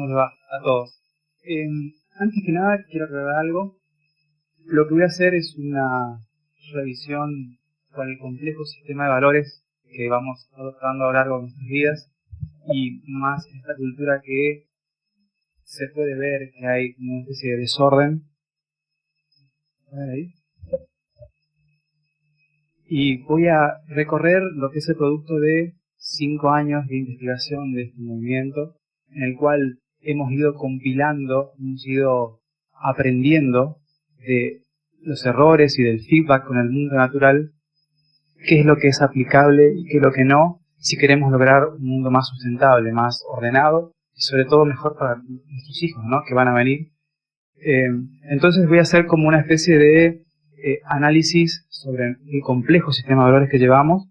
les va a todos? Antes que nada, quiero aclarar algo. Lo que voy a hacer es una revisión con el complejo sistema de valores que vamos adoptando a lo largo de nuestras vidas, y más en esta cultura que se puede ver que hay una especie de desorden. Ahí. Y voy a recorrer lo que es el producto de 5 años de investigación de este movimiento, en el cual hemos ido compilando, hemos ido aprendiendo de los errores y del feedback con el mundo natural, qué es lo que es aplicable y qué es lo que no, si queremos lograr un mundo más sustentable, más ordenado y sobre todo mejor para nuestros hijos, ¿no?, que van a venir. Entonces voy a hacer como una especie de análisis sobre el complejo sistema de valores que llevamos,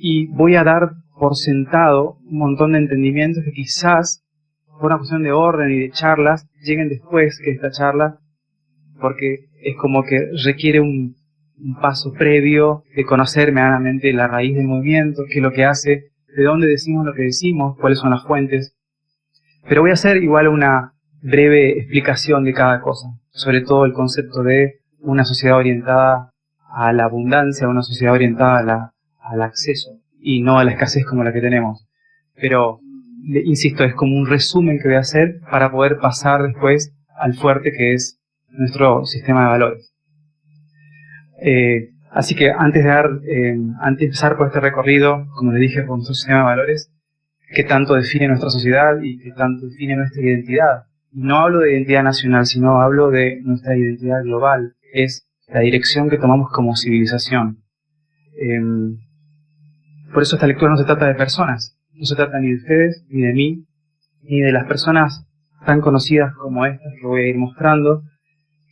y voy a dar por sentado un montón de entendimientos que quizás por una cuestión de orden y de charlas lleguen después que esta charla, porque es como que requiere un paso previo de conocer medianamente la raíz del movimiento, qué es lo que hace, de dónde decimos lo que decimos, cuáles son las fuentes. Pero voy a hacer igual una breve explicación de cada cosa, sobre todo el concepto de una sociedad orientada a la abundancia, una sociedad orientada al acceso y no a la escasez como la que tenemos. Pero, insisto, es como un resumen que voy a hacer para poder pasar después al fuerte, que es nuestro sistema de valores. Así que antes de empezar por este recorrido, como les dije, por nuestro sistema de valores, qué tanto define nuestra sociedad y qué tanto define nuestra identidad. No hablo de identidad nacional, sino hablo de nuestra identidad global. Es la dirección que tomamos como civilización. Por eso esta lectura no se trata de personas, no se trata ni de ustedes, ni de mí, ni de las personas tan conocidas como estas que voy a ir mostrando,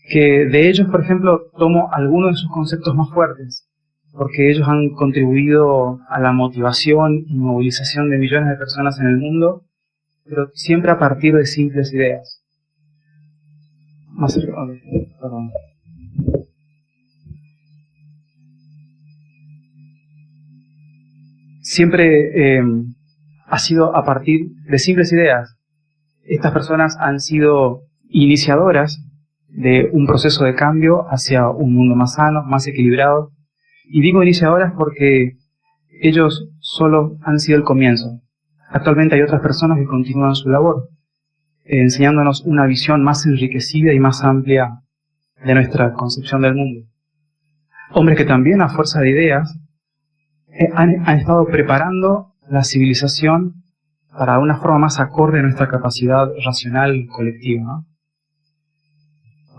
que de ellos, por ejemplo, tomo algunos de sus conceptos más fuertes, porque ellos han contribuido a la motivación y movilización de millones de personas en el mundo, pero siempre a partir de simples ideas. Más cerca, perdón. Siempre ha sido a partir de simples ideas. Estas personas han sido iniciadoras de un proceso de cambio hacia un mundo más sano, más equilibrado. Y digo iniciadoras porque ellos solo han sido el comienzo. Actualmente hay otras personas que continúan su labor, enseñándonos una visión más enriquecida y más amplia de nuestra concepción del mundo. Hombres que también, a fuerza de ideas, han estado preparando la civilización para una forma más acorde a nuestra capacidad racional colectiva, ¿no?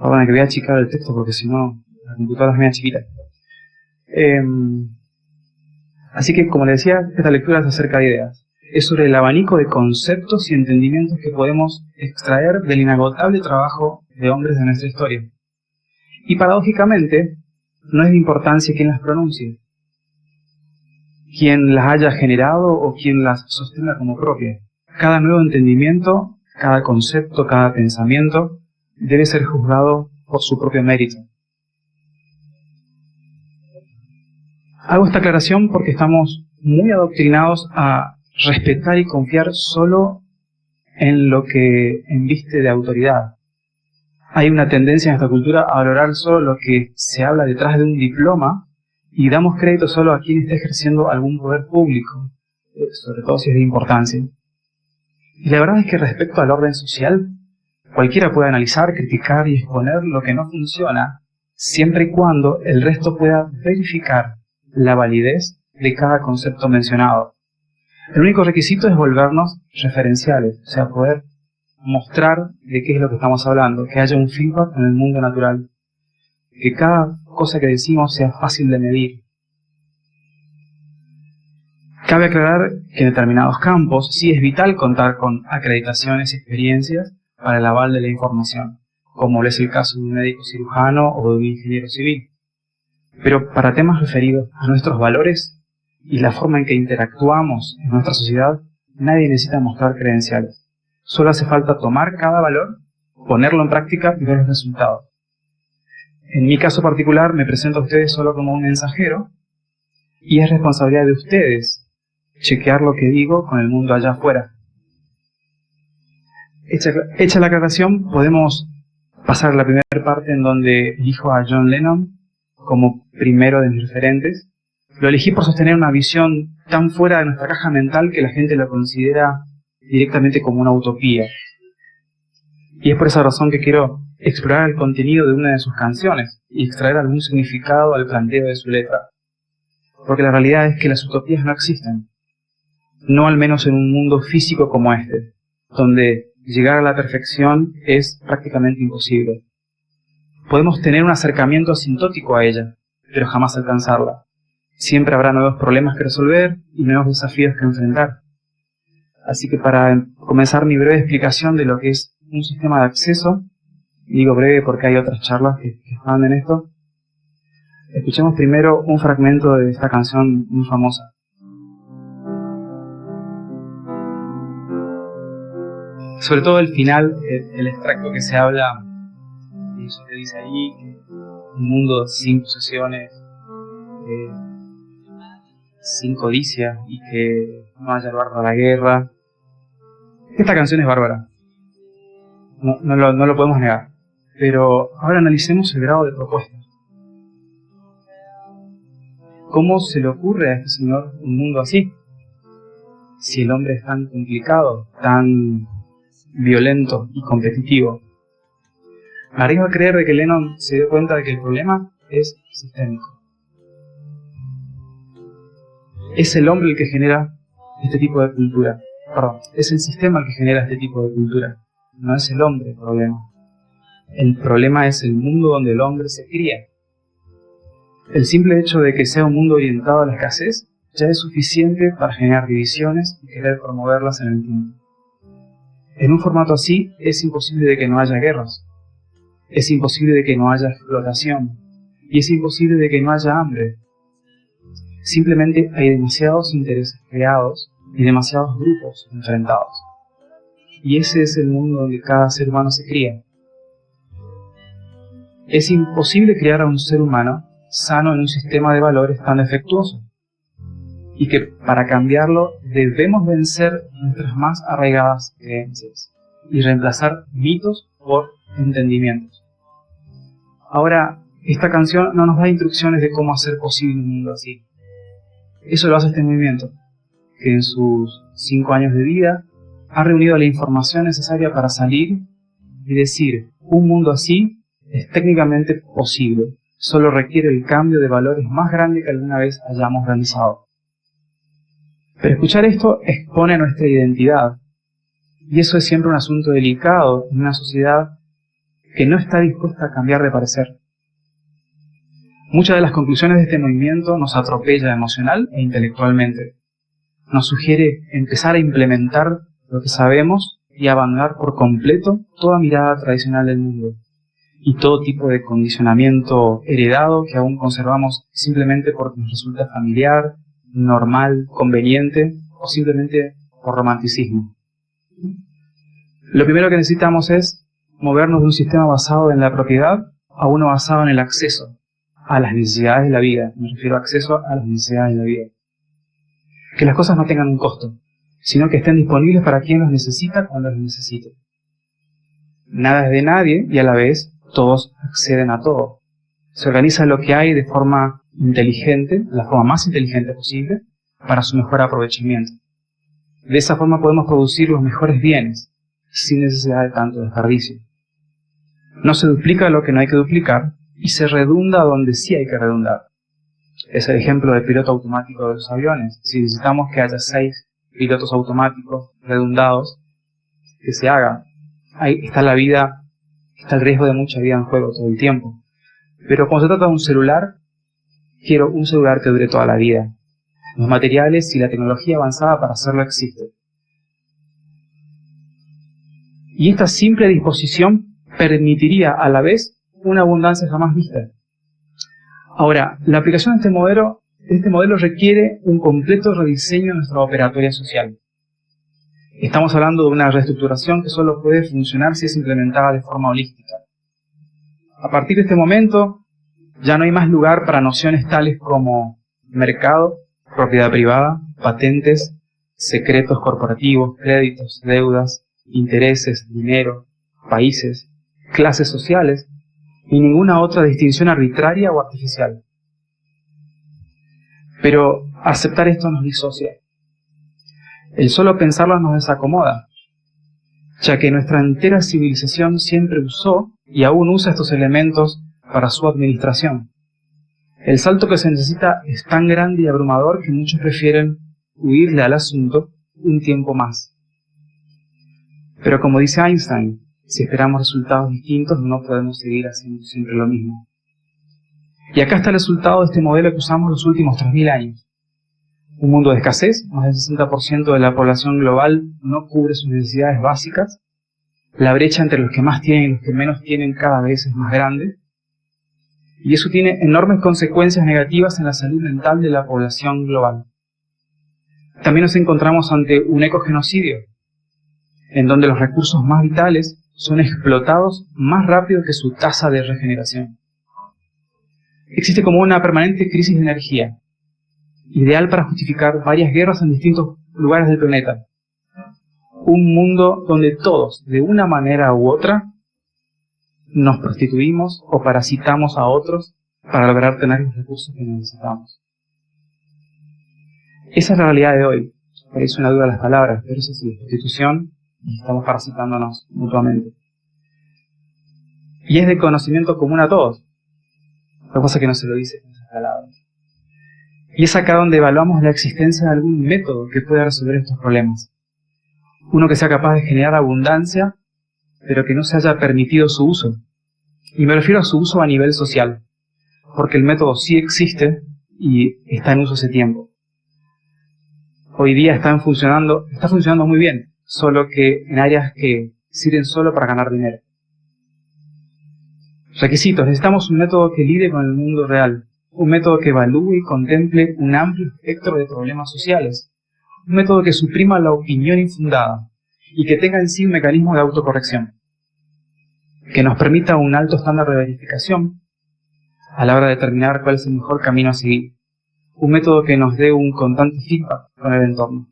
Perdón, que voy a achicar el texto porque si no la computadora es media chiquita. Así que, como les decía, esta lectura es acerca de ideas. Es sobre el abanico de conceptos y entendimientos que podemos extraer del inagotable trabajo de hombres de nuestra historia. Y paradójicamente, no es de importancia quién las pronuncie, quién las haya generado o quién las sostenga como propias. Cada nuevo entendimiento, cada concepto, cada pensamiento debe ser juzgado por su propio mérito. Hago esta aclaración porque estamos muy adoctrinados a respetar y confiar solo en lo que embiste de autoridad. Hay una tendencia en esta cultura a valorar solo lo que se habla detrás de un diploma y damos crédito solo a quien está ejerciendo algún poder público, sobre todo si es de importancia. Y la verdad es que respecto al orden social, cualquiera puede analizar, criticar y exponer lo que no funciona, siempre y cuando el resto pueda verificar la validez de cada concepto mencionado. El único requisito es volvernos referenciales, o sea, poder mostrar de qué es lo que estamos hablando, que haya un feedback en el mundo natural, que cada cosa que decimos sea fácil de medir. Cabe aclarar que en determinados campos sí es vital contar con acreditaciones y experiencias para el aval de la información, como es el caso de un médico cirujano o de un ingeniero civil. Pero para temas referidos a nuestros valores y la forma en que interactuamos en nuestra sociedad, nadie necesita mostrar credenciales. Solo hace falta tomar cada valor, ponerlo en práctica y ver los resultados. En mi caso particular me presento a ustedes solo como un mensajero y es responsabilidad de ustedes chequear lo que digo con el mundo allá afuera. Hecha la aclaración, podemos pasar a la primera parte en donde elijo a John Lennon como primero de mis referentes. Lo elegí por sostener una visión tan fuera de nuestra caja mental que la gente lo considera directamente como una utopía. Y es por esa razón que quiero explorar el contenido de una de sus canciones y extraer algún significado al planteo de su letra. Porque la realidad es que las utopías no existen. No al menos en un mundo físico como este, donde llegar a la perfección es prácticamente imposible. Podemos tener un acercamiento asintótico a ella, pero jamás alcanzarla. Siempre habrá nuevos problemas que resolver y nuevos desafíos que enfrentar. Así que para comenzar mi breve explicación de lo que es un sistema de acceso, digo breve porque hay otras charlas que están en esto, escuchemos primero un fragmento de esta canción muy famosa. Sobre todo el final, el extracto que se habla, y eso que dice ahí, que un mundo sin posesiones, sin codicia, y que no haya lugar para la guerra. Esta canción es bárbara, no lo podemos negar, pero ahora analicemos el grado de propuesta. ¿Cómo se le ocurre a este señor un mundo así? Si el hombre es tan complicado, tan violento y competitivo. Me arriesgo a creer de que Lennon se dio cuenta de que el problema es sistémico. Es el hombre el que genera este tipo de cultura. Perdón, es el sistema el que genera este tipo de cultura. No es el hombre el problema. El problema es el mundo donde el hombre se cría. El simple hecho de que sea un mundo orientado a la escasez ya es suficiente para generar divisiones y querer promoverlas en el tiempo. En un formato así es imposible de que no haya guerras, es imposible de que no haya explotación y es imposible de que no haya hambre. Simplemente hay demasiados intereses creados y demasiados grupos enfrentados. Y ese es el mundo donde cada ser humano se cría. Es imposible crear a un ser humano sano en un sistema de valores tan defectuoso. Y que para cambiarlo debemos vencer nuestras más arraigadas creencias y reemplazar mitos por entendimientos. Ahora, esta canción no nos da instrucciones de cómo hacer posible un mundo así. Eso lo hace este movimiento, que en sus 5 años de vida ha reunido la información necesaria para salir y decir, un mundo así es técnicamente posible, solo requiere el cambio de valores más grande que alguna vez hayamos realizado. Pero escuchar esto expone nuestra identidad, y eso es siempre un asunto delicado en una sociedad que no está dispuesta a cambiar de parecer. Muchas de las conclusiones de este movimiento nos atropella emocional e intelectualmente. Nos sugiere empezar a implementar lo que sabemos y abandonar por completo toda mirada tradicional del mundo y todo tipo de condicionamiento heredado que aún conservamos simplemente porque nos resulta familiar, normal, conveniente o simplemente por romanticismo. Lo primero que necesitamos es movernos de un sistema basado en la propiedad a uno basado en el acceso a las necesidades de la vida. Me refiero a acceso a las necesidades de la vida. Que las cosas no tengan un costo, sino que estén disponibles para quien los necesita cuando los necesite. Nada es de nadie y a la vez todos acceden a todo. Se organiza lo que hay de forma inteligente, la forma más inteligente posible, para su mejor aprovechamiento. De esa forma podemos producir los mejores bienes, sin necesidad de tanto desperdicio. No se duplica lo que no hay que duplicar, y se redunda donde sí hay que redundar. Es el ejemplo del piloto automático de los aviones. Si necesitamos que haya 6 pilotos automáticos redundados, que se haga. Ahí está la vida, está el riesgo de mucha vida en juego todo el tiempo. Pero cuando se trata de un celular, quiero un celular que dure toda la vida. Los materiales y la tecnología avanzada para hacerlo existen. Y esta simple disposición permitiría a la vez una abundancia jamás vista. Ahora, la aplicación de este modelo requiere un completo rediseño de nuestra operatoria social. Estamos hablando de una reestructuración que solo puede funcionar si es implementada de forma holística. A partir de este momento, ya no hay más lugar para nociones tales como mercado, propiedad privada, patentes, secretos corporativos, créditos, deudas, intereses, dinero, países, clases sociales, ni ninguna otra distinción arbitraria o artificial. Pero aceptar esto nos disocia. El solo pensarlo nos desacomoda, ya que nuestra entera civilización siempre usó y aún usa estos elementos para su administración. El salto que se necesita es tan grande y abrumador que muchos prefieren huirle al asunto un tiempo más. Pero como dice Einstein, si esperamos resultados distintos no podemos seguir haciendo siempre lo mismo. Y acá está el resultado de este modelo que usamos los últimos 3000 años. Un mundo de escasez, más del 60% de la población global no cubre sus necesidades básicas, la brecha entre los que más tienen y los que menos tienen cada vez es más grande, y eso tiene enormes consecuencias negativas en la salud mental de la población global. También nos encontramos ante un ecogenocidio, en donde los recursos más vitales son explotados más rápido que su tasa de regeneración. Existe como una permanente crisis de energía, ideal para justificar varias guerras en distintos lugares del planeta. Un mundo donde todos, de una manera u otra, nos prostituimos o parasitamos a otros para lograr tener los recursos que necesitamos. Esa es la realidad de hoy. Parece una duda las palabras, pero eso es la prostitución y estamos parasitándonos mutuamente. Y es de conocimiento común a todos. Lo que pasa es que no se lo dice con esas palabras. Y es acá donde evaluamos la existencia de algún método que pueda resolver estos problemas. Uno que sea capaz de generar abundancia, pero que no se haya permitido su uso. Y me refiero a su uso a nivel social, porque el método sí existe y está en uso hace tiempo. Hoy día está funcionando muy bien, solo que en áreas que sirven solo para ganar dinero. Requisitos: necesitamos un método que lidie con el mundo real, un método que evalúe y contemple un amplio espectro de problemas sociales, un método que suprima la opinión infundada y que tenga en sí un mecanismo de autocorrección, que nos permita un alto estándar de verificación a la hora de determinar cuál es el mejor camino a seguir, un método que nos dé un constante feedback con el entorno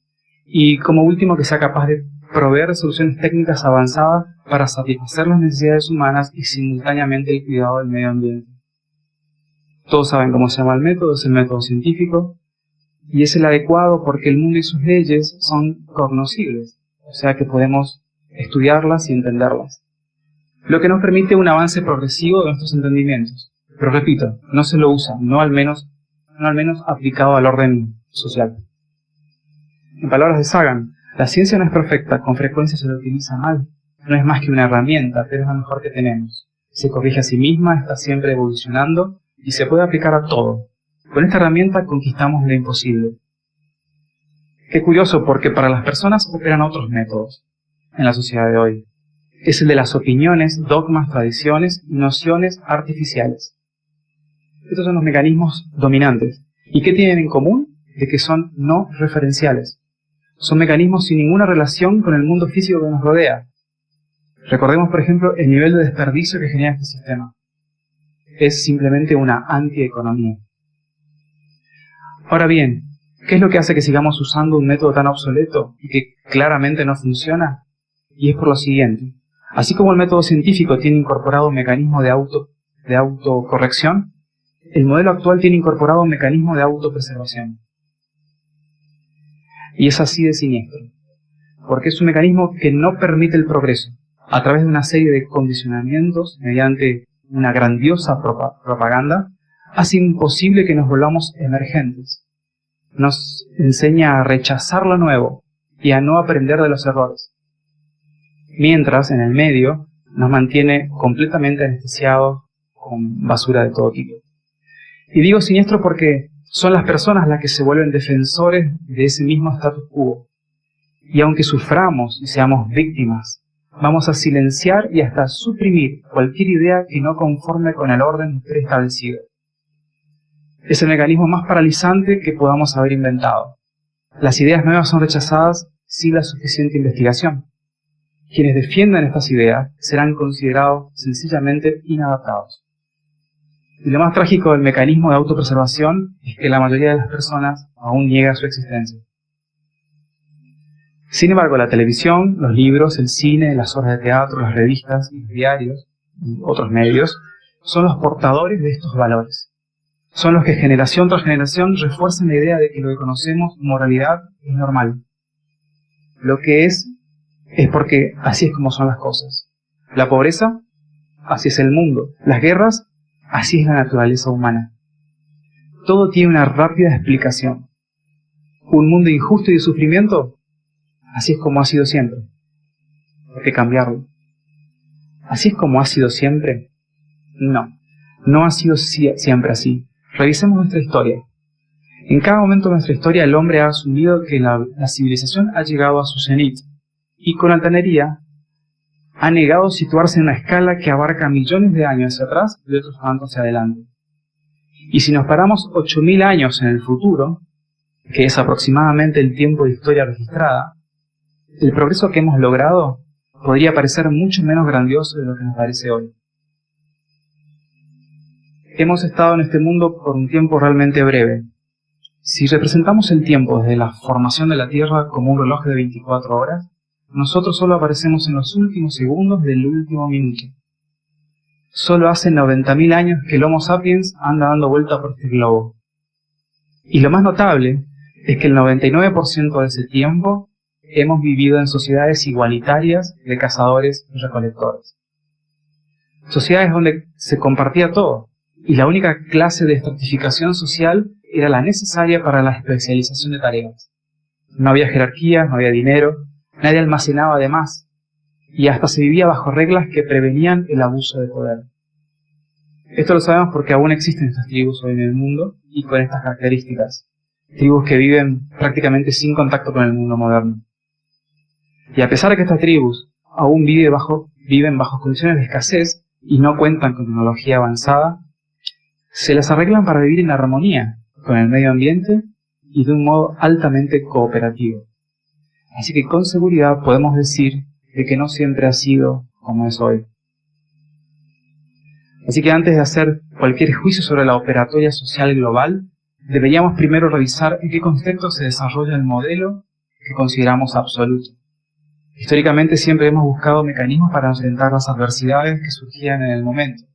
y, como último, que sea capaz de proveer soluciones técnicas avanzadas para satisfacer las necesidades humanas y simultáneamente el cuidado del medio ambiente. Todos saben cómo se llama el método, es el método científico, y es el adecuado porque el mundo y sus leyes son cognoscibles, o sea que podemos estudiarlas y entenderlas, lo que nos permite un avance progresivo de nuestros entendimientos. Pero repito, no se lo usa, no al menos aplicado al orden social. En palabras de Sagan, la ciencia no es perfecta, con frecuencia se la utiliza mal, no es más que una herramienta, pero es la mejor que tenemos. Se corrige a sí misma, está siempre evolucionando y se puede aplicar a todo. Con esta herramienta conquistamos lo imposible. Qué curioso, porque para las personas operan otros métodos en la sociedad de hoy. Es el de las opiniones, dogmas, tradiciones y nociones artificiales. Estos son los mecanismos dominantes. ¿Y qué tienen en común? De que son no referenciales. Son mecanismos sin ninguna relación con el mundo físico que nos rodea. Recordemos, por ejemplo, el nivel de desperdicio que genera este sistema. Es simplemente una antieconomía. Ahora bien, ¿qué es lo que hace que sigamos usando un método tan obsoleto y que claramente no funciona? Y es por lo siguiente. Así como el método científico tiene incorporado un mecanismo de autocorrección, el modelo actual tiene incorporado un mecanismo de autopreservación. Y es así de siniestro, porque es un mecanismo que no permite el progreso. A través de una serie de condicionamientos, mediante una grandiosa propaganda, hace imposible que nos volvamos emergentes. Nos enseña a rechazar lo nuevo y a no aprender de los errores. Mientras, en el medio, nos mantiene completamente anestesiados con basura de todo tipo. Y digo siniestro porque son las personas las que se vuelven defensores de ese mismo status quo. Y aunque suframos y seamos víctimas, vamos a silenciar y hasta suprimir cualquier idea que no conforme con el orden preestablecido. Es el mecanismo más paralizante que podamos haber inventado. Las ideas nuevas son rechazadas sin la suficiente investigación. Quienes defiendan estas ideas serán considerados sencillamente inadaptados. Y lo más trágico del mecanismo de autopreservación es que la mayoría de las personas aún niega su existencia. Sin embargo, la televisión, los libros, el cine, las obras de teatro, las revistas, los diarios y otros medios son los portadores de estos valores. Son los que generación tras generación refuerzan la idea de que lo que conocemos moralidad es normal. Lo que es porque así es como son las cosas. La pobreza, así es el mundo. Las guerras, así es la naturaleza humana. Todo tiene una rápida explicación. Un mundo injusto y de sufrimiento, así es como ha sido siempre. Hay que cambiarlo. ¿Así es como ha sido siempre? No, no ha sido siempre así. Revisemos nuestra historia. En cada momento de nuestra historia el hombre ha asumido que la civilización ha llegado a su cenit y con altanería ha negado situarse en una escala que abarca millones de años hacia atrás y otros tantos hacia adelante. Y si nos paramos 8.000 años en el futuro, que es aproximadamente el tiempo de historia registrada, el progreso que hemos logrado podría parecer mucho menos grandioso de lo que nos parece hoy. Hemos estado en este mundo por un tiempo realmente breve. Si representamos el tiempo desde la formación de la Tierra como un reloj de 24 horas, nosotros solo aparecemos en los últimos segundos del último minuto. Solo hace 90.000 años que el Homo sapiens anda dando vuelta por este globo. Y lo más notable es que el 99% de ese tiempo hemos vivido en sociedades igualitarias de cazadores y recolectores. Sociedades donde se compartía todo, y la única clase de estratificación social era la necesaria para la especialización de tareas. No había jerarquías, no había dinero, nadie almacenaba de más, y hasta se vivía bajo reglas que prevenían el abuso de poder. Esto lo sabemos porque aún existen estas tribus hoy en el mundo y con estas características. Tribus que viven prácticamente sin contacto con el mundo moderno. Y a pesar de que estas tribus aún viven bajo condiciones de escasez y no cuentan con tecnología avanzada, se las arreglan para vivir en armonía con el medio ambiente y de un modo altamente cooperativo. Así que con seguridad podemos decir de que no siempre ha sido como es hoy. Así que antes de hacer cualquier juicio sobre la operatoria social global, deberíamos primero revisar en qué contexto se desarrolla el modelo que consideramos absoluto. Históricamente siempre hemos buscado mecanismos para enfrentar las adversidades que surgían en el momento,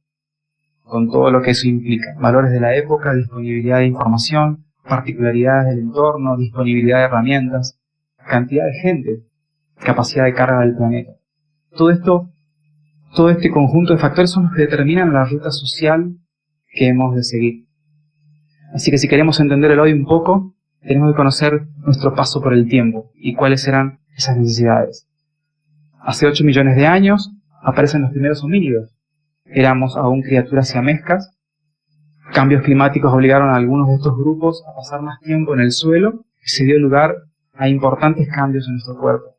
con todo lo que eso implica: valores de la época, disponibilidad de información, particularidades del entorno, disponibilidad de herramientas, cantidad de gente, capacidad de carga del planeta. Todo este conjunto de factores son los que determinan la ruta social que hemos de seguir. Así que si queremos entender el hoy un poco, tenemos que conocer nuestro paso por el tiempo y cuáles eran esas necesidades. Hace 8 millones de años aparecen los primeros homínidos. Éramos aún criaturas siamescas. Cambios climáticos obligaron a algunos de estos grupos a pasar más tiempo en el suelo y se dio lugar a importantes cambios en nuestro cuerpo.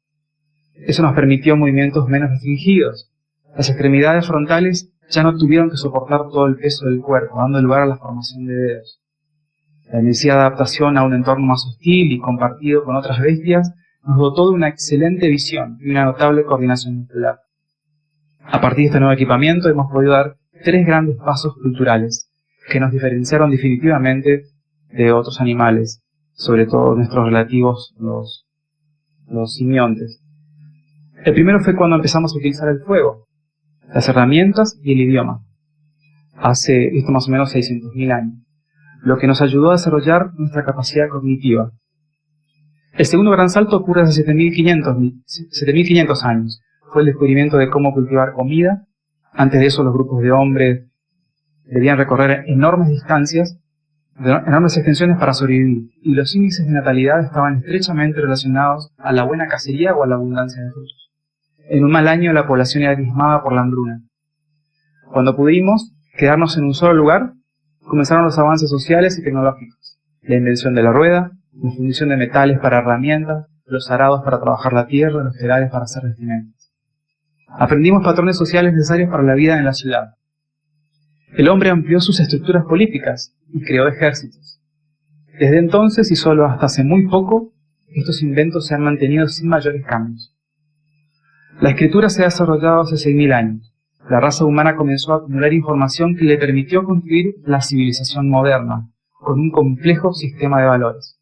Eso nos permitió movimientos menos restringidos. Las extremidades frontales ya no tuvieron que soportar todo el peso del cuerpo, dando lugar a la formación de dedos. La necesidad de adaptación a un entorno más hostil y compartido con otras bestias nos dotó de una excelente visión y una notable coordinación muscular. A partir de este nuevo equipamiento hemos podido dar 3 grandes pasos culturales que nos diferenciaron definitivamente de otros animales, sobre todo nuestros relativos, los simbiontes. El primero fue cuando empezamos a utilizar el fuego, las herramientas y el idioma, hace más o menos 600.000 años, lo que nos ayudó a desarrollar nuestra capacidad cognitiva. El segundo gran salto ocurre hace 7.500 años. Fue el descubrimiento de cómo cultivar comida. Antes de eso, los grupos de hombres debían recorrer enormes distancias, enormes extensiones para sobrevivir, y los índices de natalidad estaban estrechamente relacionados a la buena cacería o a la abundancia de frutos. En un mal año, la población era diezmada por la hambruna. Cuando pudimos quedarnos en un solo lugar, comenzaron los avances sociales y tecnológicos. La invención de la rueda, la fundición de metales para herramientas, los arados para trabajar la tierra, los telares para hacer vestimentas. Aprendimos patrones sociales necesarios para la vida en la ciudad. El hombre amplió sus estructuras políticas y creó ejércitos. Desde entonces y solo hasta hace muy poco, estos inventos se han mantenido sin mayores cambios. La escritura se ha desarrollado hace 6.000 años. La raza humana comenzó a acumular información que le permitió construir la civilización moderna, con un complejo sistema de valores.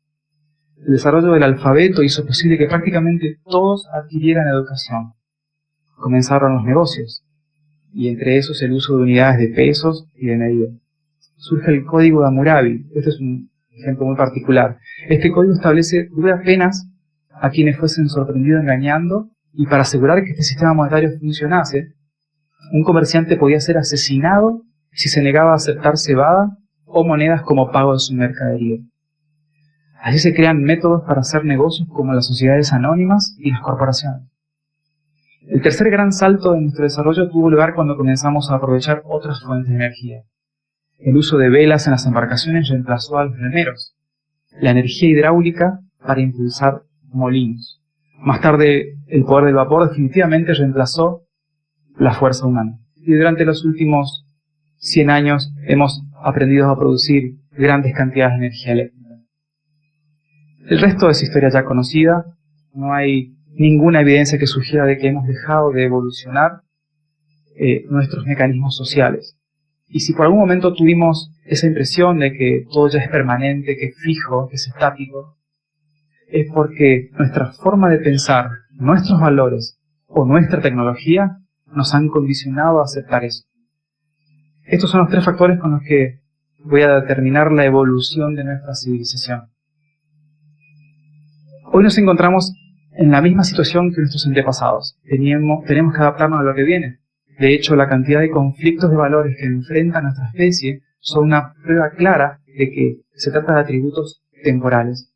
El desarrollo del alfabeto hizo posible que prácticamente todos adquirieran educación. Comenzaron los negocios, y entre esos el uso de unidades de pesos y de medida. Surge el código de Hammurabi. Este es un ejemplo muy particular. Este código establece duras penas a quienes fuesen sorprendidos engañando, y para asegurar que este sistema monetario funcionase, un comerciante podía ser asesinado si se negaba a aceptar cebada o monedas como pago de su mercadería. Así se crean métodos para hacer negocios como las sociedades anónimas y las corporaciones. El tercer gran salto de nuestro desarrollo tuvo lugar cuando comenzamos a aprovechar otras fuentes de energía. El uso de velas en las embarcaciones reemplazó a los remeros, la energía hidráulica para impulsar molinos. Más tarde, el poder del vapor definitivamente reemplazó la fuerza humana. Y durante los últimos 100 años hemos aprendido a producir grandes cantidades de energía eléctrica. El resto es historia ya conocida. No hay ninguna evidencia que sugiera de que hemos dejado de evolucionar nuestros mecanismos sociales. Y si por algún momento tuvimos esa impresión de que todo ya es permanente, que es fijo, que es estático, es porque nuestra forma de pensar, nuestros valores o nuestra tecnología nos han condicionado a aceptar eso. Estos son los tres factores con los que voy a determinar la evolución de nuestra civilización. Hoy nos encontramos en la misma situación que nuestros antepasados. Tenemos que adaptarnos a lo que viene. De hecho, la cantidad de conflictos de valores que enfrenta nuestra especie son una prueba clara de que se trata de atributos temporales.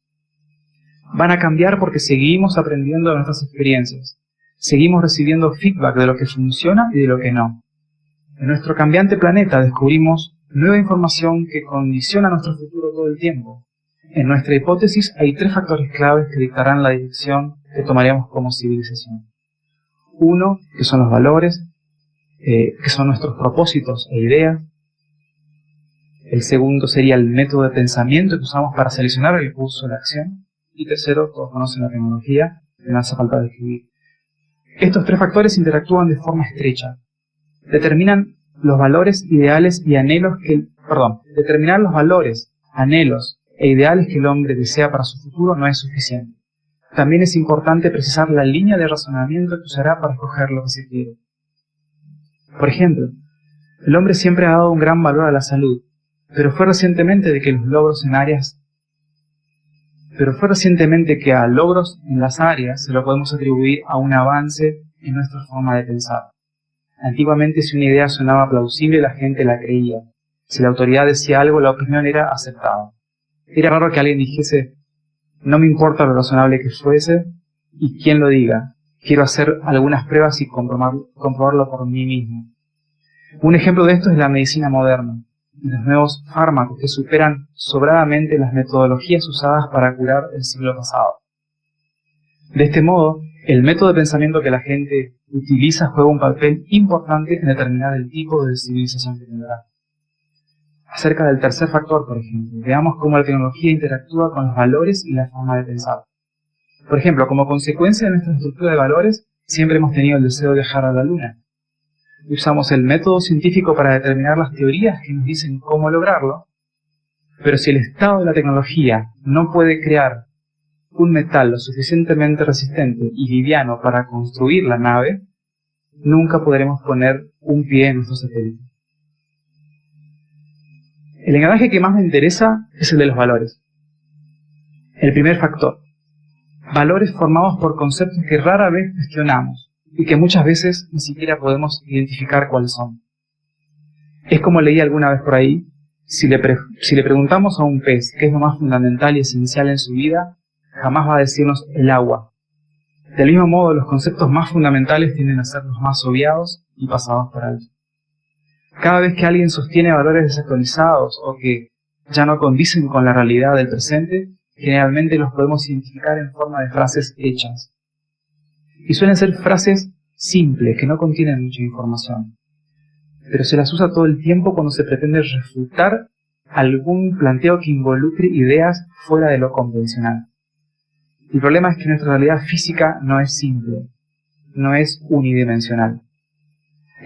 Van a cambiar porque seguimos aprendiendo de nuestras experiencias. Seguimos recibiendo feedback de lo que funciona y de lo que no. En nuestro cambiante planeta descubrimos nueva información que condiciona nuestro futuro todo el tiempo. En nuestra hipótesis hay tres factores claves que dictarán la dirección que tomaremos como civilización. Uno, que son los valores, que son nuestros propósitos e ideas. El segundo sería el método de pensamiento que usamos para seleccionar el curso de la acción. Y tercero, todos conocen la tecnología, que no hace falta describir. Estos tres factores interactúan de forma estrecha. Determinan los valores, ideales y anhelos determinar los valores, anhelos e ideales que el hombre desea para su futuro no es suficiente. También es importante precisar la línea de razonamiento que usará para escoger lo que se quiere. Por ejemplo, el hombre siempre ha dado un gran valor a la salud, pero fue recientemente que a logros en las áreas se lo podemos atribuir a un avance en nuestra forma de pensar. Antiguamente, si una idea sonaba plausible, la gente la creía. Si la autoridad decía algo, la opinión era aceptada. Era raro que alguien dijese, no me importa lo razonable que fuese, y quién lo diga, quiero hacer algunas pruebas y comprobarlo por mí mismo. Un ejemplo de esto es la medicina moderna, y los nuevos fármacos que superan sobradamente las metodologías usadas para curar el siglo pasado. De este modo, el método de pensamiento que la gente utiliza juega un papel importante en determinar el tipo de civilización que tendrá. Acerca del tercer factor, por ejemplo, veamos cómo la tecnología interactúa con los valores y la forma de pensar. Por ejemplo, como consecuencia de nuestra estructura de valores, siempre hemos tenido el deseo de viajar a la Luna. Usamos el método científico para determinar las teorías que nos dicen cómo lograrlo, pero si el estado de la tecnología no puede crear un metal lo suficientemente resistente y liviano para construir la nave, nunca podremos poner un pie en nuestro satélite. El engranaje que más me interesa es el de los valores. El primer factor. Valores formados por conceptos que rara vez cuestionamos y que muchas veces ni siquiera podemos identificar cuáles son. Es como leí alguna vez por ahí, si le preguntamos a un pez qué es lo más fundamental y esencial en su vida, jamás va a decirnos el agua. Del mismo modo, los conceptos más fundamentales tienden a ser los más obviados y pasados por alto. Cada vez que alguien sostiene valores desactualizados o que ya no condicen con la realidad del presente, generalmente los podemos identificar en forma de frases hechas. Y suelen ser frases simples, que no contienen mucha información. Pero se las usa todo el tiempo cuando se pretende refutar algún planteo que involucre ideas fuera de lo convencional. El problema es que nuestra realidad física no es simple, no es unidimensional.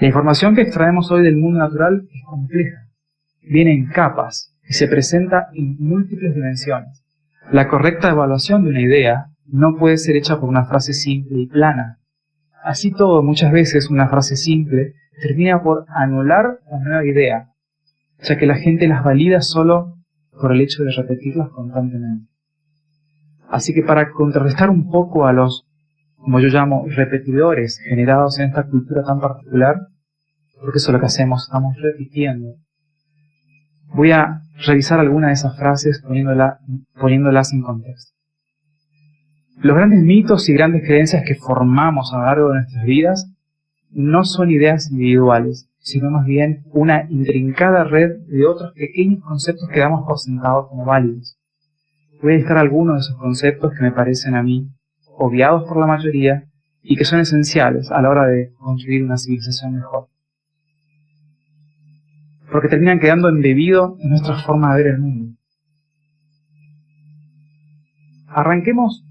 La información que extraemos hoy del mundo natural es compleja, viene en capas y se presenta en múltiples dimensiones. La correcta evaluación de una idea no puede ser hecha por una frase simple y plana. Así todo, muchas veces una frase simple termina por anular la nueva idea, ya que la gente las valida solo por el hecho de repetirlas constantemente. Así que para contrarrestar un poco a los, como yo llamo, repetidores generados en esta cultura tan particular, porque eso es lo que hacemos, estamos repitiendo, voy a revisar algunas de esas frases poniéndolas en contexto. Los grandes mitos y grandes creencias que formamos a lo largo de nuestras vidas no son ideas individuales, sino más bien una intrincada red de otros pequeños conceptos que damos por sentados como válidos. Voy a listar algunos de esos conceptos que me parecen a mí obviados por la mayoría y que son esenciales a la hora de construir una civilización mejor. Porque terminan quedando embebidos en nuestra forma de ver el mundo. Arranquemos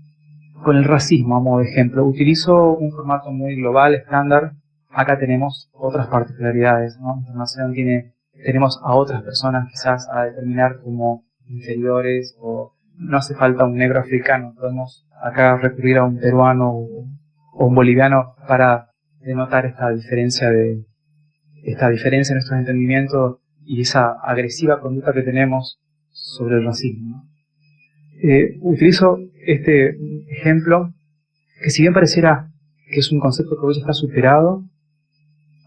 con el racismo a modo de ejemplo. Utilizo un formato muy global, estándar. Acá tenemos otras particularidades, ¿no? Información tenemos a otras personas quizás a determinar como inferiores, o no hace falta un negro africano. Podemos acá recurrir a un peruano o un boliviano para denotar esta diferencia en nuestros entendimientos y esa agresiva conducta que tenemos sobre el racismo, ¿no? Utilizo este ejemplo que, si bien pareciera que es un concepto que hoy está superado,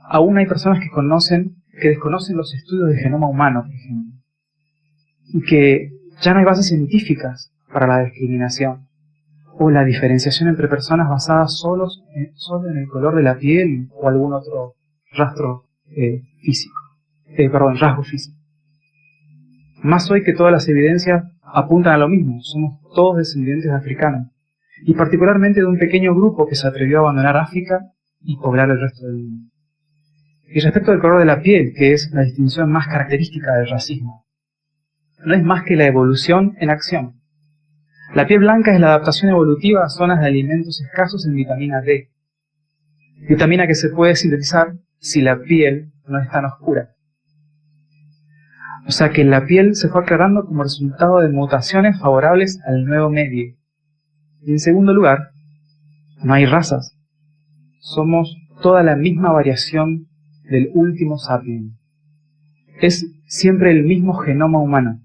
aún hay personas que desconocen los estudios del genoma humano, por ejemplo, y que ya no hay bases científicas para la discriminación o la diferenciación entre personas basadas solo en el color de la piel o algún otro rasgo físico. Más hoy que todas las evidencias apuntan a lo mismo: somos todos descendientes de africanos, y particularmente de un pequeño grupo que se atrevió a abandonar África y poblar el resto del mundo. Y respecto del color de la piel, que es la distinción más característica del racismo, no es más que la evolución en acción. La piel blanca es la adaptación evolutiva a zonas de alimentos escasos en vitamina D, vitamina que se puede sintetizar si la piel no es tan oscura. O sea que la piel se fue aclarando como resultado de mutaciones favorables al nuevo medio. Y en segundo lugar, no hay razas. Somos toda la misma variación del último sapiens. Es siempre el mismo genoma humano.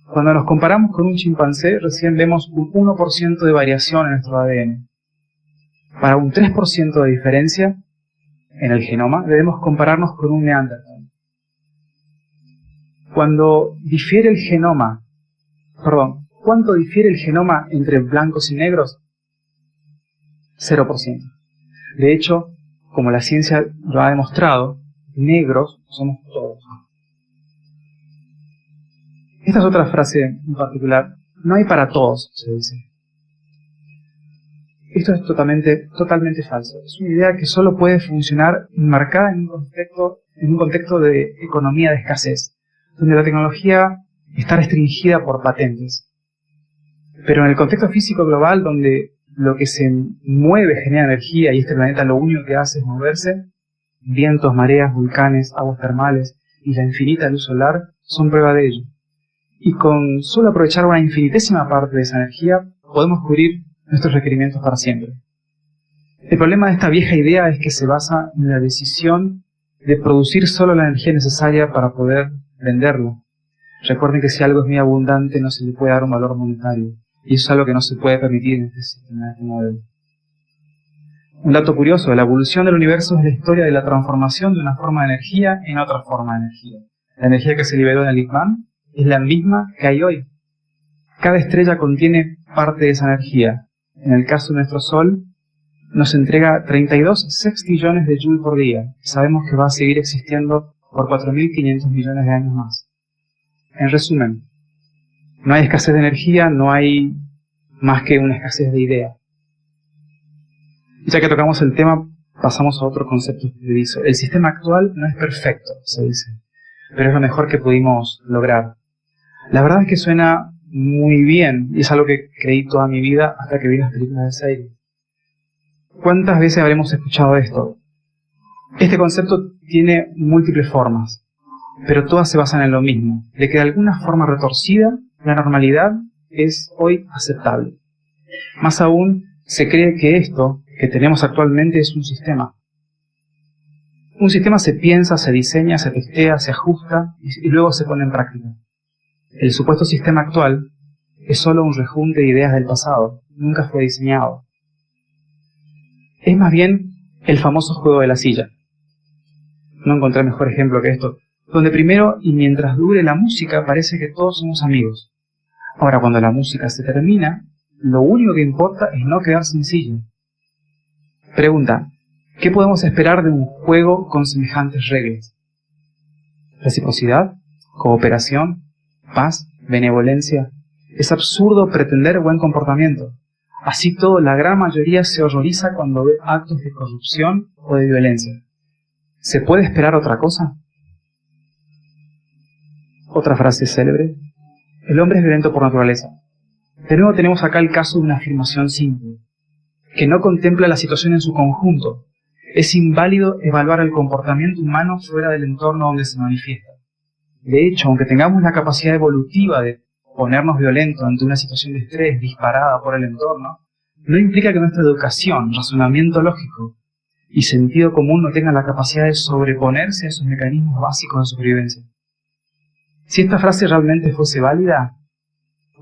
Cuando nos comparamos con un chimpancé, recién vemos un 1% de variación en nuestro ADN. Para un 3% de diferencia en el genoma, debemos compararnos con un neandertal. ¿Cuánto difiere el genoma entre blancos y negros? 0%. De hecho, como la ciencia lo ha demostrado, negros somos todos. Esta es otra frase en particular: no hay para todos, se dice. Esto es totalmente falso. Es una idea que solo puede funcionar enmarcada en un contexto de economía de escasez, donde la tecnología está restringida por patentes. Pero en el contexto físico global, donde lo que se mueve genera energía y este planeta lo único que hace es moverse, vientos, mareas, volcanes, aguas termales y la infinita luz solar son prueba de ello. Y con solo aprovechar una infinitésima parte de esa energía, podemos cubrir nuestros requerimientos para siempre. El problema de esta vieja idea es que se basa en la decisión de producir solo la energía necesaria para poder venderla. Recuerden que si algo es muy abundante no se le puede dar un valor monetario, y eso es algo que no se puede permitir en este sistema, en este modelo. Un dato curioso: la evolución del universo es la historia de la transformación de una forma de energía en otra forma de energía. La energía que se liberó en el Big Bang es la misma que hay hoy. Cada estrella contiene parte de esa energía. En el caso de nuestro Sol, nos entrega 32 sextillones de joules por día. Sabemos que va a seguir existiendo por 4.500 millones de años más. En resumen, no hay escasez de energía, no hay más que una escasez de idea. Ya que tocamos el tema, pasamos a otro concepto que dice: el sistema actual no es perfecto, se dice, pero es lo mejor que pudimos lograr. La verdad es que suena muy bien, y es algo que creí toda mi vida hasta que vi las películas de Seidel. ¿Cuántas veces habremos escuchado esto? Este concepto tiene múltiples formas, pero todas se basan en lo mismo, de que de alguna forma retorcida, la normalidad es hoy aceptable. Más aún, se cree que esto que tenemos actualmente es un sistema. Un sistema se piensa, se diseña, se testea, se ajusta y luego se pone en práctica. El supuesto sistema actual es solo un rejunte de ideas del pasado, nunca fue diseñado. Es más bien el famoso juego de la silla. No encontré mejor ejemplo que esto, donde primero y mientras dure la música parece que todos somos amigos. Ahora, cuando la música se termina, lo único que importa es no quedarse en silla. Pregunta, ¿qué podemos esperar de un juego con semejantes reglas? ¿Reciprocidad? ¿Cooperación? ¿Paz? ¿Benevolencia? Es absurdo pretender buen comportamiento. Así todo, la gran mayoría se horroriza cuando ve actos de corrupción o de violencia. ¿Se puede esperar otra cosa? Otra frase célebre. El hombre es violento por naturaleza. De nuevo tenemos acá el caso de una afirmación simple, que no contempla la situación en su conjunto. Es inválido evaluar el comportamiento humano fuera del entorno donde se manifiesta. De hecho, aunque tengamos la capacidad evolutiva de ponernos violentos ante una situación de estrés disparada por el entorno, no implica que nuestra educación, razonamiento lógico y sentido común no tengan la capacidad de sobreponerse a esos mecanismos básicos de supervivencia. Si esta frase realmente fuese válida,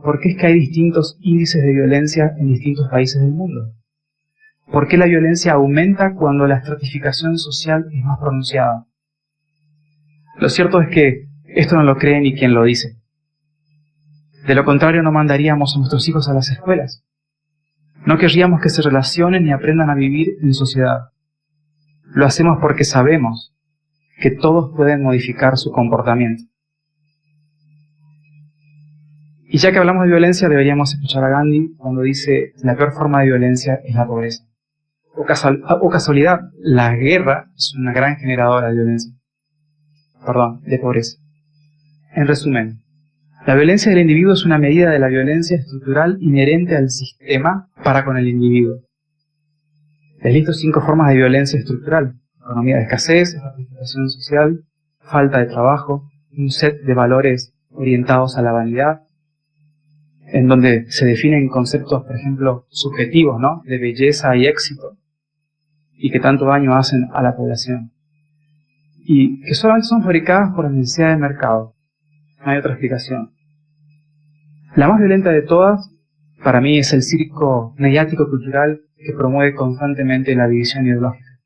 ¿por qué es que hay distintos índices de violencia en distintos países del mundo? ¿Por qué la violencia aumenta cuando la estratificación social es más pronunciada? Lo cierto es que esto no lo cree ni quien lo dice. De lo contrario, no mandaríamos a nuestros hijos a las escuelas. No querríamos que se relacionen y aprendan a vivir en sociedad. Lo hacemos porque sabemos que todos pueden modificar su comportamiento. Y ya que hablamos de violencia, deberíamos escuchar a Gandhi cuando dice: la peor forma de violencia es la pobreza. O casualidad, la guerra es una gran generadora de violencia. De pobreza. En resumen, la violencia del individuo es una medida de la violencia estructural inherente al sistema para con el individuo. Les listo 5 formas de violencia estructural: economía de escasez, estratificación social, falta de trabajo, un set de valores orientados a la vanidad, en donde se definen conceptos, por ejemplo, subjetivos, ¿no?, de belleza y éxito, y que tanto daño hacen a la población, y que solamente son fabricadas por la necesidad de mercado. No hay otra explicación. La más violenta de todas, para mí, es el circo mediático-cultural que promueve constantemente la división ideológica.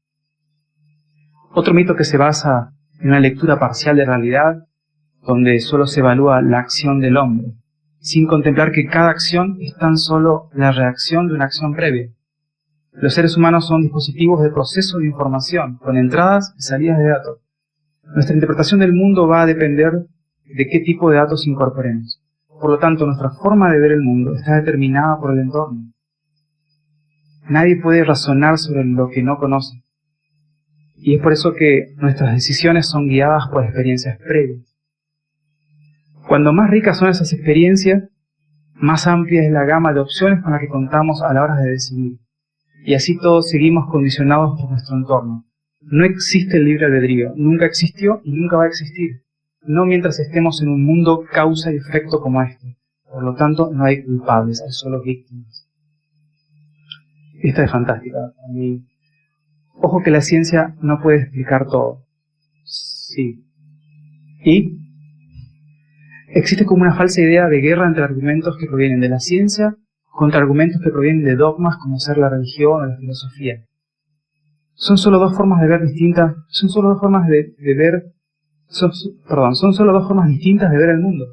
Otro mito que se basa en una lectura parcial de realidad, donde solo se evalúa la acción del hombre, sin contemplar que cada acción es tan solo la reacción de una acción previa. Los seres humanos son dispositivos de proceso de información, con entradas y salidas de datos. Nuestra interpretación del mundo va a depender de qué tipo de datos incorporemos. Por lo tanto, nuestra forma de ver el mundo está determinada por el entorno. Nadie puede razonar sobre lo que no conoce. Y es por eso que nuestras decisiones son guiadas por experiencias previas. Cuando más ricas son esas experiencias, más amplia es la gama de opciones con las que contamos a la hora de decidir. Y así todos seguimos condicionados por nuestro entorno. No existe el libre albedrío, nunca existió y nunca va a existir. No mientras estemos en un mundo causa y efecto como este. Por lo tanto, no hay culpables, hay solo víctimas. Esta es fantástica. A mí. Ojo que la ciencia no puede explicar todo. Sí. ¿Y? Existe como una falsa idea de guerra entre argumentos que provienen de la ciencia contra argumentos que provienen de dogmas como ser la religión o la filosofía. Son solo dos formas de ver distintas, son solo dos formas distintas de ver el mundo.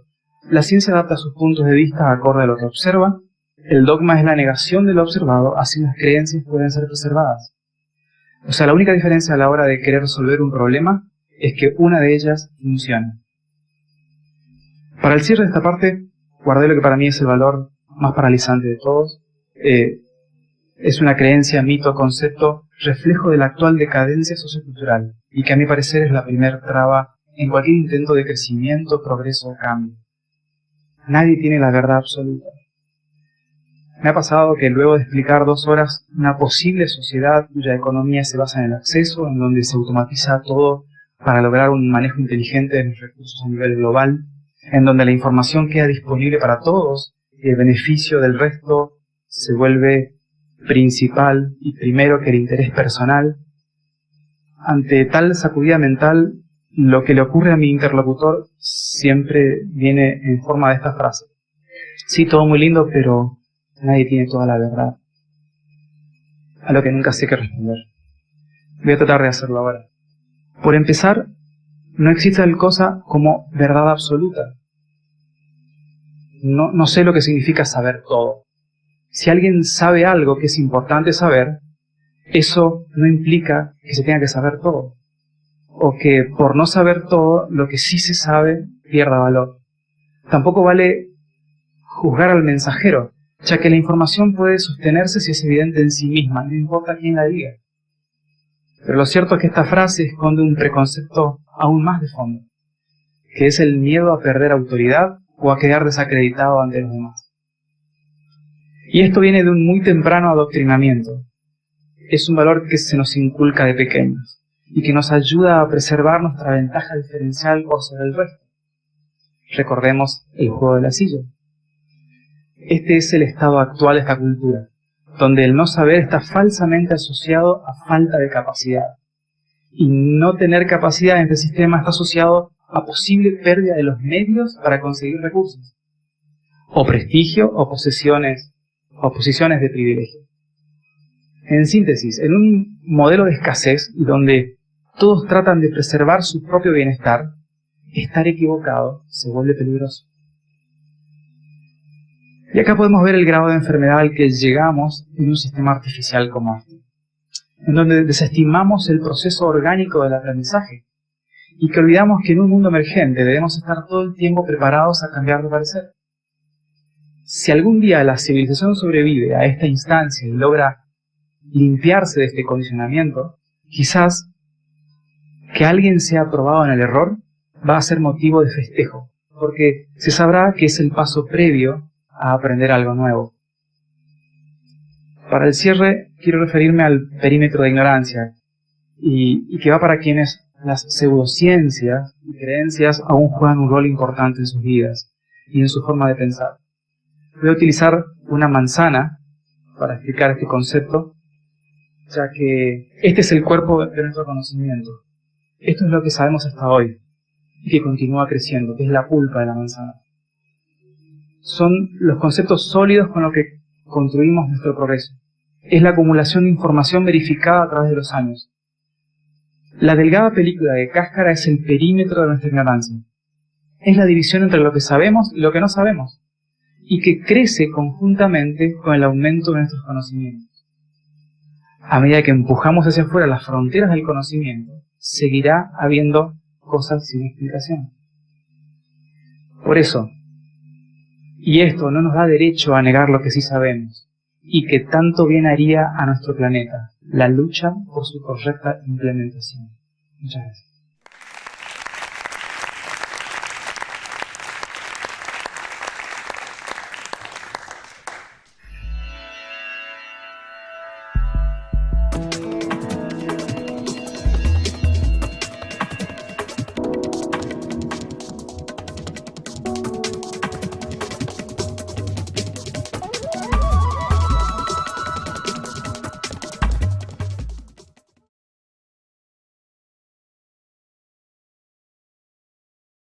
La ciencia adapta sus puntos de vista acorde a lo que observa, el dogma es la negación de lo observado, así las creencias pueden ser preservadas. O sea, la única diferencia a la hora de querer resolver un problema es que una de ellas funciona. Para el cierre de esta parte, guardé lo que para mí es el valor más paralizante de todos. Es una creencia, mito, concepto, reflejo de la actual decadencia sociocultural y que a mi parecer es la primer traba en cualquier intento de crecimiento, progreso o cambio. Nadie tiene la verdad absoluta. Me ha pasado que luego de explicar 2 horas una posible sociedad cuya economía se basa en el acceso, en donde se automatiza todo para lograr un manejo inteligente de los recursos a nivel global, en donde la información queda disponible para todos y el beneficio del resto se vuelve principal y primero que el interés personal, ante tal sacudida mental, lo que le ocurre a mi interlocutor siempre viene en forma de esta frase. Sí, todo muy lindo, pero nadie tiene toda la verdad. A lo que nunca sé qué responder. Voy a tratar de hacerlo ahora. Por empezar, no existe tal cosa como verdad absoluta. No sé lo que significa saber todo. Si alguien sabe algo que es importante saber, eso no implica que se tenga que saber todo. O que por no saber todo, lo que sí se sabe pierda valor. Tampoco vale juzgar al mensajero, ya que la información puede sostenerse si es evidente en sí misma, no importa quién la diga. Pero lo cierto es que esta frase esconde un preconcepto aún más de fondo, que es el miedo a perder autoridad o a quedar desacreditado ante los demás. Y esto viene de un muy temprano adoctrinamiento. Es un valor que se nos inculca de pequeños y que nos ayuda a preservar nuestra ventaja diferencial por sobre el resto. Recordemos el juego de la silla. Este es el estado actual de esta cultura, donde el no saber está falsamente asociado a falta de capacidad. Y no tener capacidad en este sistema está asociado a posible pérdida de los medios para conseguir recursos, o prestigio, o posiciones de privilegio. En síntesis, en un modelo de escasez donde todos tratan de preservar su propio bienestar, estar equivocado se vuelve peligroso. Y acá podemos ver el grado de enfermedad al que llegamos en un sistema artificial como este, en donde desestimamos el proceso orgánico del aprendizaje y que olvidamos que en un mundo emergente debemos estar todo el tiempo preparados a cambiar de parecer. Si algún día la civilización sobrevive a esta instancia y logra limpiarse de este condicionamiento, quizás que alguien sea probado en el error va a ser motivo de festejo, porque se sabrá que es el paso previo a aprender algo nuevo. Para el cierre, quiero referirme al perímetro de ignorancia, y que va para quienes las pseudociencias y creencias aún juegan un rol importante en sus vidas y en su forma de pensar. Voy a utilizar una manzana para explicar este concepto, ya que este es el cuerpo de nuestro conocimiento. Esto es lo que sabemos hasta hoy, y que continúa creciendo, que es la pulpa de la manzana. Son los conceptos sólidos con los que construimos nuestro progreso. Es la acumulación de información verificada a través de los años. La delgada película de cáscara es el perímetro de nuestra ignorancia. Es la división entre lo que sabemos y lo que no sabemos, y que crece conjuntamente con el aumento de nuestros conocimientos. A medida que empujamos hacia afuera las fronteras del conocimiento, seguirá habiendo cosas sin explicación. Por eso, y esto no nos da derecho a negar lo que sí sabemos, y que tanto bien haría a nuestro planeta, la lucha por su correcta implementación. Muchas gracias.